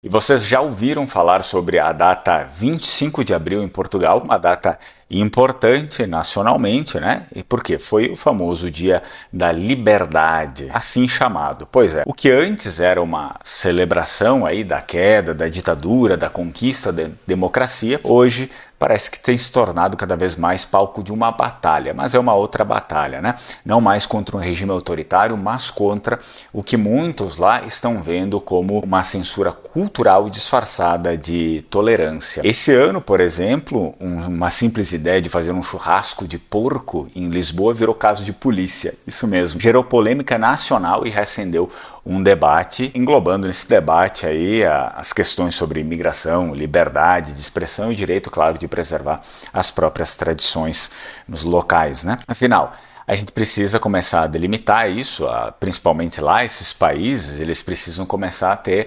E vocês já ouviram falar sobre a data 25 de abril em Portugal, uma data importante nacionalmente, né? E por quê? Foi o famoso Dia da Liberdade, assim chamado. Pois é, o que antes era uma celebração aí da queda da ditadura, da conquista da democracia, hoje parece que tem se tornado cada vez mais palco de uma batalha, mas é uma outra batalha, né? Não mais contra um regime autoritário, mas contra o que muitos lá estão vendo como uma censura cultural disfarçada de tolerância. Esse ano, por exemplo, uma simples ideia de fazer um churrasco de porco em Lisboa virou caso de polícia. Isso mesmo, gerou polêmica nacional e reacendeu um debate, englobando nesse debate aí as questões sobre imigração, liberdade de expressão e direito, claro, de preservar as próprias tradições nos locais, né? Afinal, a gente precisa começar a delimitar isso, principalmente lá, esses países, eles precisam começar a ter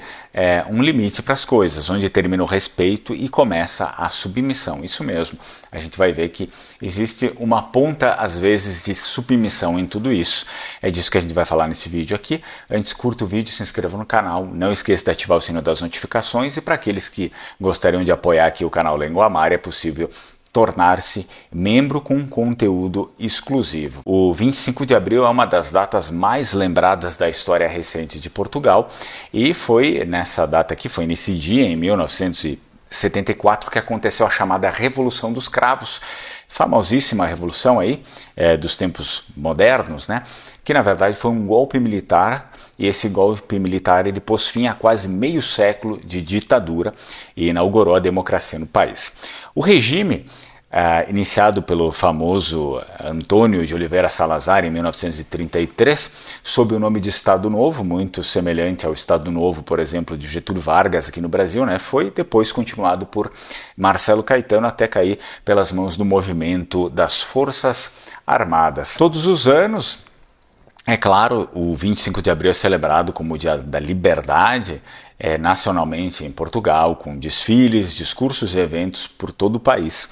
um limite para as coisas, onde termina o respeito e começa a submissão. Isso mesmo, a gente vai ver que existe uma ponta, às vezes, de submissão em tudo isso. É disso que a gente vai falar nesse vídeo aqui. Antes, curta o vídeo, se inscreva no canal, não esqueça de ativar o sino das notificações e para aqueles que gostariam de apoiar aqui o canal Lenguamar, é possível tornar-se membro com conteúdo exclusivo. O 25 de abril é uma das datas mais lembradas da história recente de Portugal e foi nessa data aqui, foi nesse dia, em 1974, que aconteceu a chamada Revolução dos Cravos, famosíssima revolução aí dos tempos modernos, né? Que na verdade foi um golpe militar, e esse golpe militar ele pôs fim a quase meio século de ditadura e inaugurou a democracia no país. O regime, iniciado pelo famoso Antônio de Oliveira Salazar em 1933, sob o nome de Estado Novo, muito semelhante ao Estado Novo, por exemplo, de Getúlio Vargas aqui no Brasil, né, foi depois continuado por Marcelo Caetano até cair pelas mãos do movimento das Forças Armadas. Todos os anos, é claro, o 25 de abril é celebrado como o Dia da Liberdade nacionalmente em Portugal, com desfiles, discursos e eventos por todo o país.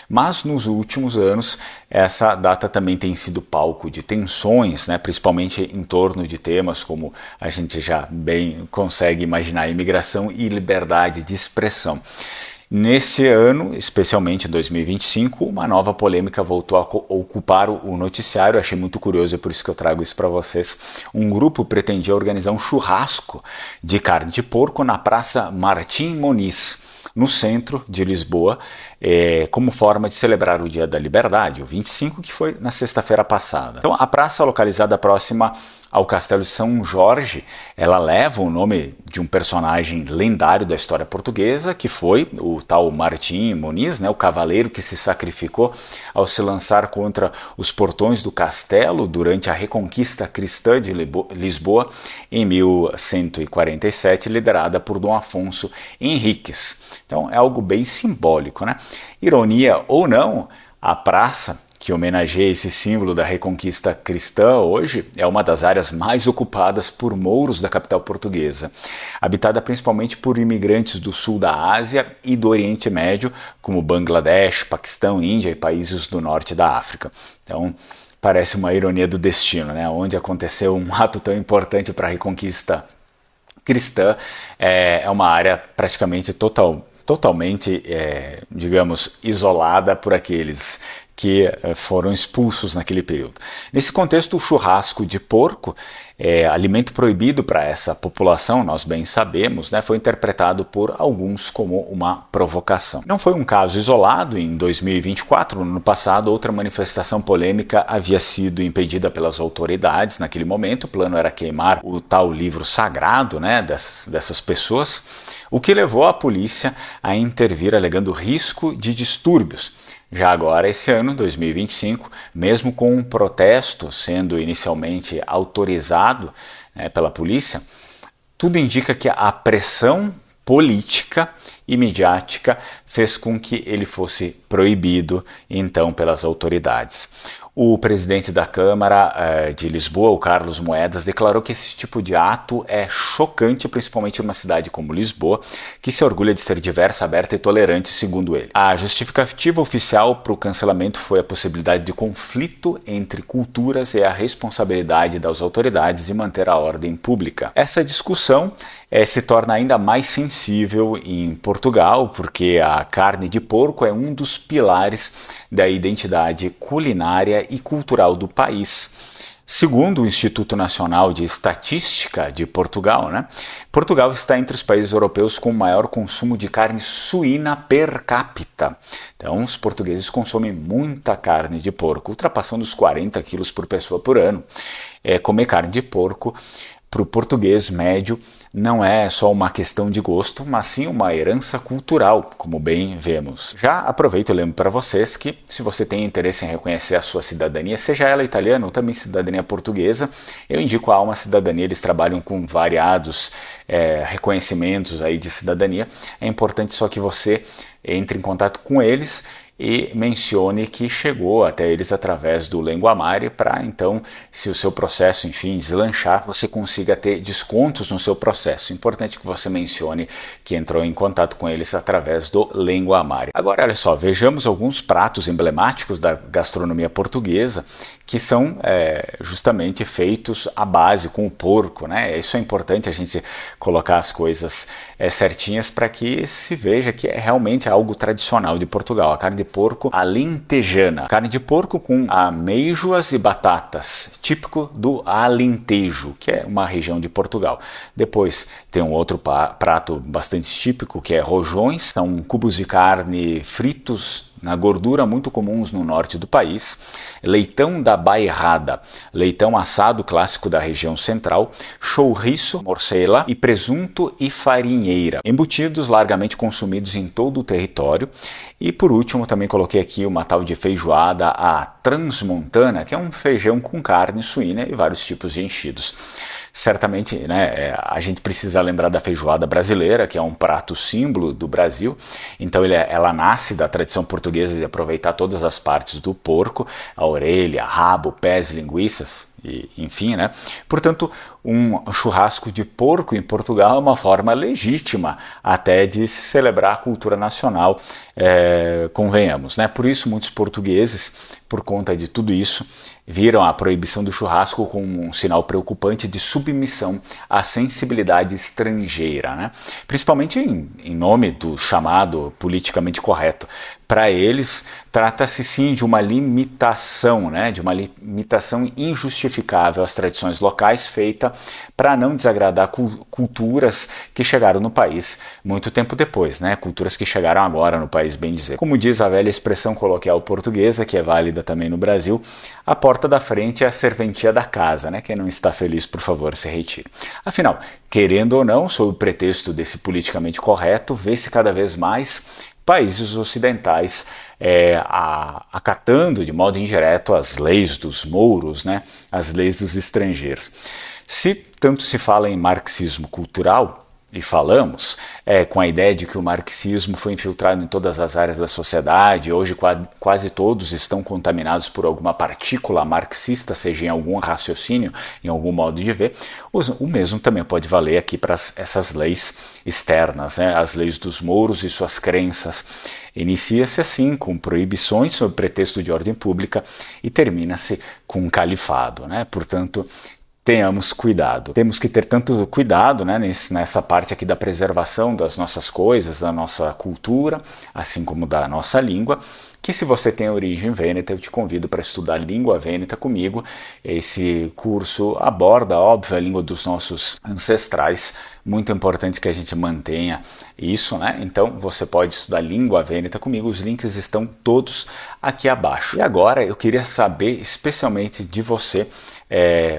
Mas nos últimos anos, essa data também tem sido palco de tensões, né, principalmente em torno de temas como a gente já bem consegue imaginar, imigração e liberdade de expressão. Nesse ano, especialmente em 2025, uma nova polêmica voltou a ocupar o noticiário. Eu achei muito curioso, é por isso que eu trago isso para vocês. Um grupo pretendia organizar um churrasco de carne de porco na Praça Martim Moniz, no centro de Lisboa, como forma de celebrar o Dia da Liberdade, o 25, que foi na sexta-feira passada. Então, a praça, localizada próxima ao Castelo de São Jorge, ela leva o nome de um personagem lendário da história portuguesa, que foi o tal Martim Moniz, né, o cavaleiro que se sacrificou ao se lançar contra os portões do castelo durante a Reconquista Cristã de Lisboa em 1147, liderada por Dom Afonso Henriques. Então é algo bem simbólico, né? Ironia ou não, a praça que homenageia esse símbolo da Reconquista Cristã hoje, é uma das áreas mais ocupadas por mouros da capital portuguesa, habitada principalmente por imigrantes do sul da Ásia e do Oriente Médio, como Bangladesh, Paquistão, Índia e países do norte da África. Então, parece uma ironia do destino, né? Onde aconteceu um ato tão importante para a Reconquista Cristã, é uma área praticamente totalmente, digamos, isolada por aqueles que foram expulsos naquele período. Nesse contexto, o churrasco de porco, alimento proibido para essa população, nós bem sabemos, né, foi interpretado por alguns como uma provocação. Não foi um caso isolado. Em 2024, no ano passado, outra manifestação polêmica havia sido impedida pelas autoridades naquele momento. O plano era queimar o tal livro sagrado, né, dessas pessoas, o que levou a polícia a intervir alegando risco de distúrbios. Já agora, esse ano, 2025, mesmo com um protesto sendo inicialmente autorizado, né, pela polícia, tudo indica que a pressão política e midiática fez com que ele fosse proibido, então, pelas autoridades. O presidente da Câmara de Lisboa, o Carlos Moedas, declarou que esse tipo de ato é chocante, principalmente numa cidade como Lisboa, que se orgulha de ser diversa, aberta e tolerante, segundo ele. A justificativa oficial para o cancelamento foi a possibilidade de conflito entre culturas e a responsabilidade das autoridades de manter a ordem pública. Essa discussão se torna ainda mais sensível em Portugal, porque a carne de porco é um dos pilares da identidade culinária e cultural do país. Segundo o Instituto Nacional de Estatística de Portugal, Portugal está entre os países europeus com maior consumo de carne suína per capita. Então, os portugueses consomem muita carne de porco, ultrapassando os 40 quilos por pessoa por ano. Comer carne de porco, para o português médio, não é só uma questão de gosto, mas sim uma herança cultural, como bem vemos. Já aproveito e lembro para vocês que, se você tem interesse em reconhecer a sua cidadania, seja ela italiana ou também cidadania portuguesa, eu indico a Alma Cidadania. Eles trabalham com variados reconhecimentos aí de cidadania. É importante só que você entre em contato com eles e mencione que chegou até eles através do Lenguamare para, então, se o seu processo, enfim, deslanchar, você consiga ter descontos no seu processo. Importante que você mencione que entrou em contato com eles através do Lenguamare. Agora, olha só, vejamos alguns pratos emblemáticos da gastronomia portuguesa que são justamente feitos à base com o porco, Isso é importante a gente colocar as coisas certinhas para que se veja que é realmente algo tradicional de Portugal. A carne de porco alentejana, carne de porco com amêijoas e batatas, típico do Alentejo, que é uma região de Portugal. Depois tem um outro prato bastante típico, que é rojões, são cubos de carne fritos na gordura, muito comuns no norte do país. Leitão da Bairrada, leitão assado clássico da região central, chouriço, morcela e presunto e farinheira, embutidos largamente consumidos em todo o território. E por último, também coloquei aqui uma tal de feijoada à transmontana, que é um feijão com carne suína e vários tipos de enchidos. Certamente, a gente precisa lembrar da feijoada brasileira, que é um prato símbolo do Brasil. Então ela nasce da tradição portuguesa de aproveitar todas as partes do porco, a orelha, rabo, pés, linguiças, e, enfim, Portanto, um churrasco de porco em Portugal é uma forma legítima até de se celebrar a cultura nacional, convenhamos, Por isso, muitos portugueses, por conta de tudo isso, viram a proibição do churrasco como um sinal preocupante de submissão à sensibilidade estrangeira, principalmente em nome do chamado politicamente correto. Para eles, trata-se sim de uma limitação, de uma limitação injustificável às tradições locais, feita para não desagradar culturas que chegaram no país muito tempo depois, culturas que chegaram agora no país, bem dizer. Como diz a velha expressão coloquial portuguesa, que é válida também no Brasil, a porta da frente é a serventia da casa, Quem não está feliz, por favor, se retire. Afinal, querendo ou não, sob o pretexto desse politicamente correto, vê-se cada vez mais países ocidentais acatando de modo indireto as leis dos mouros, as leis dos estrangeiros. Se tanto se fala em marxismo cultural, e falamos, com a ideia de que o marxismo foi infiltrado em todas as áreas da sociedade, hoje quase todos estão contaminados por alguma partícula marxista, seja em algum raciocínio, em algum modo de ver, o mesmo também pode valer aqui para essas leis externas, as leis dos mouros e suas crenças. Inicia-se assim, com proibições sob pretexto de ordem pública e termina-se com um califado, Portanto, tenhamos cuidado. Temos que ter tanto cuidado nessa parte aqui da preservação das nossas coisas, da nossa cultura, assim como da nossa língua, que se você tem origem vêneta, eu te convido para estudar língua vêneta comigo. Esse curso aborda, óbvio, a língua dos nossos ancestrais. Muito importante que a gente mantenha isso, Então você pode estudar língua vêneta comigo, os links estão todos aqui abaixo. E agora eu queria saber especialmente de você,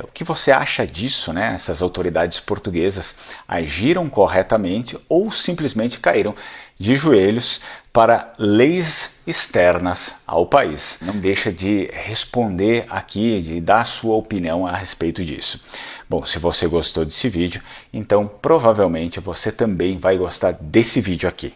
o que você acha disso, Essas autoridades portuguesas agiram corretamente ou simplesmente caíram de joelhos para leis externas ao país? Não deixa de responder aqui, de dar a sua opinião a respeito disso. Bom, se você gostou desse vídeo, então provavelmente você também vai gostar desse vídeo aqui.